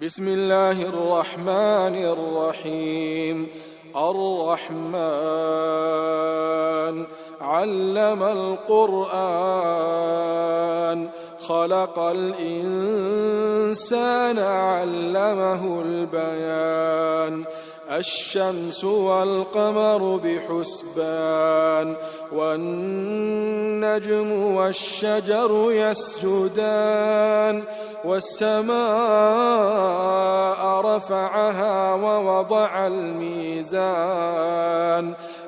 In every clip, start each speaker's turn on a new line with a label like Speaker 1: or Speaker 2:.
Speaker 1: بسم الله الرحمن الرحيم. الرحمن علم القرآن خلق الإنسان علمه البيان. الشمس والقمر بحسبان والنجم والشجر يسجدان. والسماء رفعها ووضع الميزان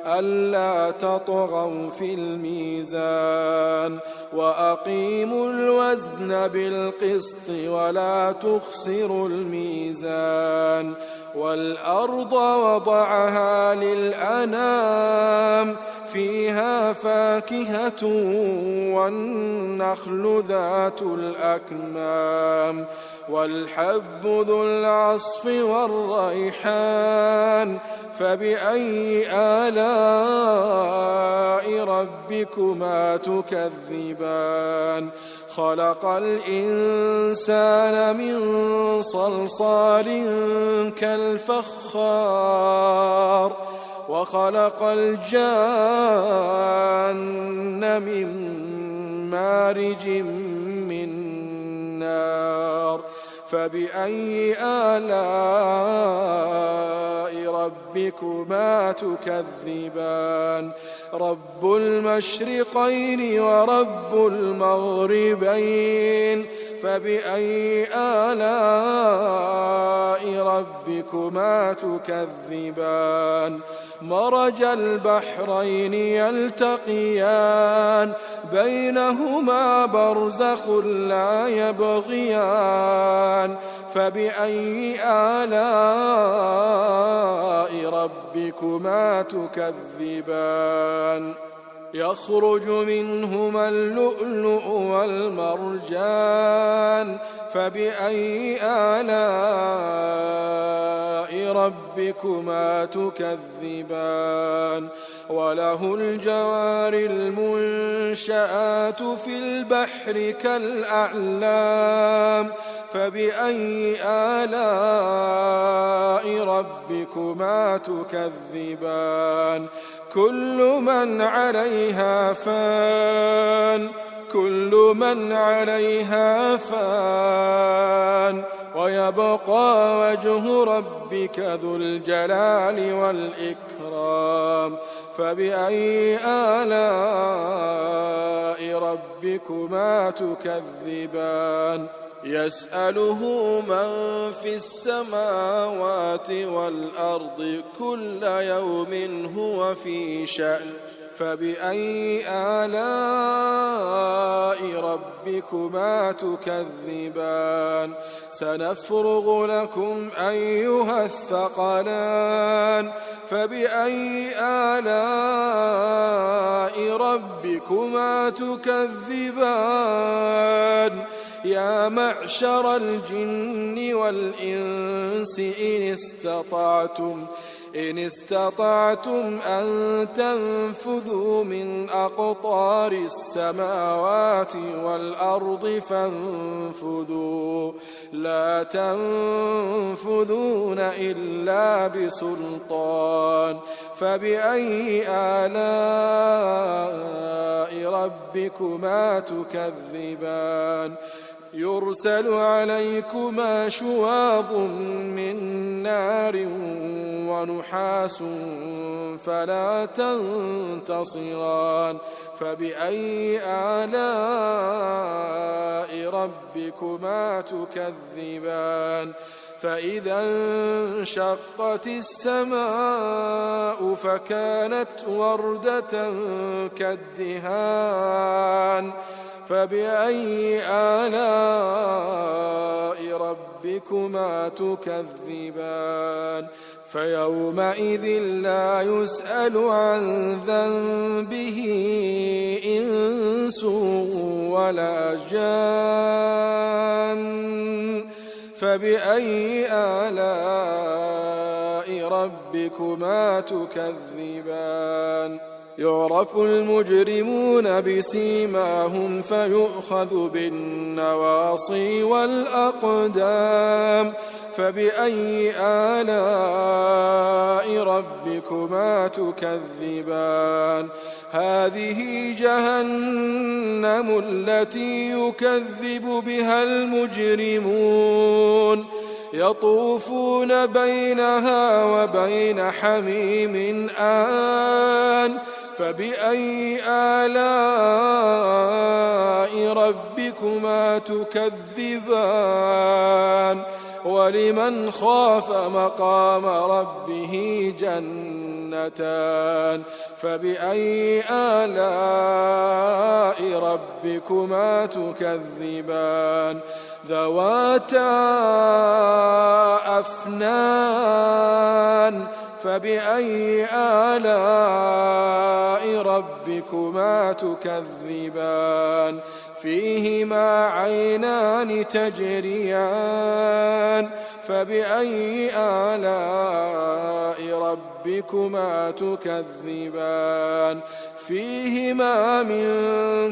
Speaker 1: ألا تطغوا في الميزان وأقيموا الوزن بالقسط ولا تخسروا الميزان. والأرض وضعها للأنام فيها فاكهة والنخل ذات الأكمام والحب ذو العصف والريحان. فبأي آلاء ربكما تكذبان؟ خلق الإنسان من صلصال كالفخار وخلق الجان من مارج من نار. فبأي آلاء ربكما تكذبان؟ رب المشرقين ورب المغربين. فبأي آلاء ربكما تكذبان؟ مرج البحرين يلتقيان بينهما برزخ لا يبغيان. فبأي آلاء ربكما تكذبان؟ يخرج منهما اللؤلؤ والمرجان. فبأي آلاء ربكما تكذبان؟ وله الجوار المنشآت في البحر كالأعلام. فبأي آلاء ربكما تكذبان؟ كل من عليها فان كل من عليها فان ويبقى وجه ربك ذو الجلال والإكرام. فبأي آلاء ربكما تكذبان؟ يسأله من في السماوات والأرض كل يوم هو في شأن. فبأي آلاء ربكما تكذبان؟ سنفرغ لكم أيها الثقلان. فبأي آلاء ربكما تكذبان؟ يا معشر الجن والإنس إن استطعتم أن تنفذوا من أقطار السماوات والأرض فانفذوا لا تنفذون إلا بسلطان. فبأي آلاء ربكما تكذبان؟ يرسل عليكما شواظ من نار ونحاس فلا تنتصران. فبأي آلاء ربكما تكذبان؟ فإذا انشقت السماء فكانت وردة كالدهان. فبأي آلاء ربكما تكذبان؟ فيومئذ لا يسأل عن ذنبه إنس ولا جان. فبأي آلاء ربكما تكذبان؟ يعرف المجرمون بسيماهم فيؤخذ بالنواصي والأقدام فبأي آلاء ربكما تكذبان هذه جهنم التي يكذب بها المجرمون يطوفون بينها وبين حميم آن فبأي آلاء ربكما تكذبان ولمن خاف مقام ربه جنتان فبأي آلاء ربكما تكذبان ذواتا أفنان فبأي آلاء ربكما تكذبان فيهما عينان تجريان فبأي آلاء ربكما تكذبان فيهما من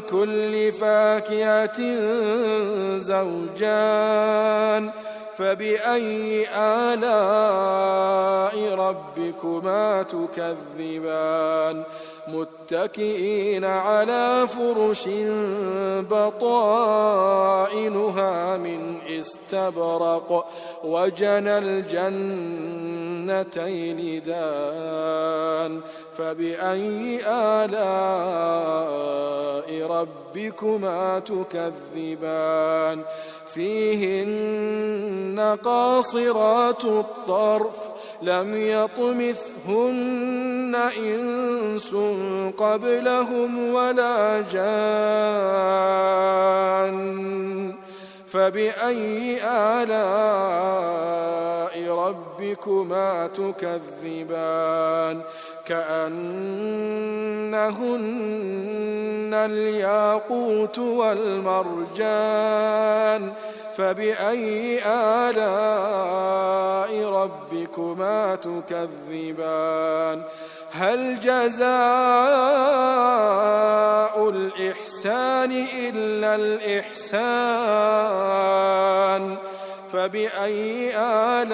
Speaker 1: كل فاكهة زوجان فبأي آلاء ربكما تكذبان متكئين على فرش بطائنها من استبرق وجنى الجنتين دان فبأي آلاء ربكما تكذبان فيهن قاصرات الطرف لم يطمثهن إنس قبلهم ولا جان فبأي آلاء ربكما تكذبان كأنهن الياقوت والمرجان فبأي آلاء ربكما تكذبان هل جزاء الإحسان إلا الإحسان فبأي آلاء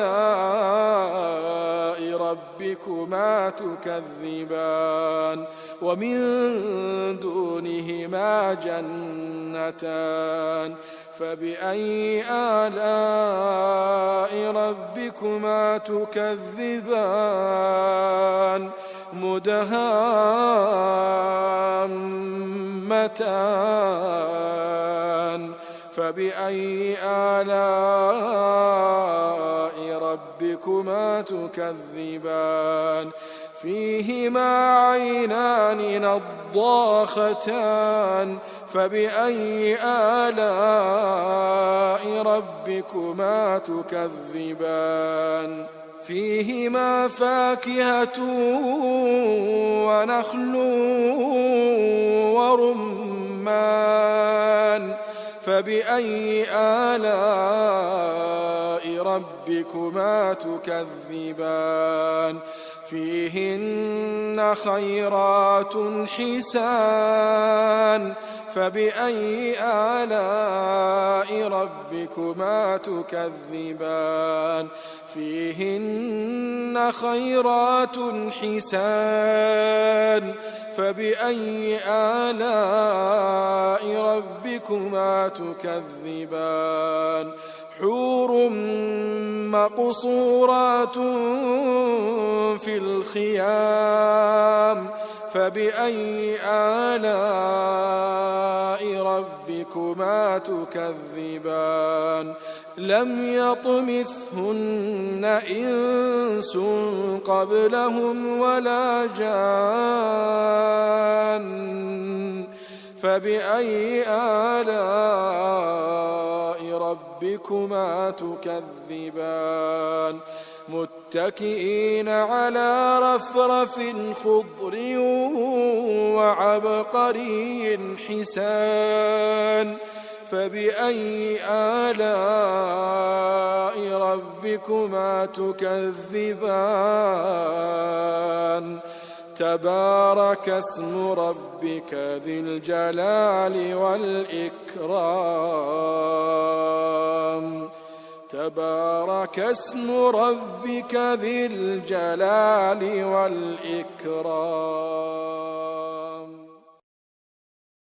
Speaker 1: ربكما تكذبان ومن دونهما جنتان فبأي آلاء ربكما تكذبان مدهامتان فبأي آلاء ربكما تكذبان فيهما عينان نضاختان فبأي آلاء ربكما تكذبان فيهما فاكهة ونخل ورمان فبأي آلاء ربكما تكذبان فيهن خيرات حسان فبأي آلاء ربكما تكذبان فيهن خيرات حسان فبأي آلاء ربكما تكذبان حور مقصورات في الخيام فبأي آلاء ربكما تكذبان لم يطمثهن إنس قبلهم ولا جان فبأي آلاء ربكما تكذبان متكئين على رفرف خضر وعبقري حسان فبأي آلاء ربكما تكذبان تبارك اسم ربك ذي الجلال والإكرام تبارك اسم ربك ذي الجلال والإكرام.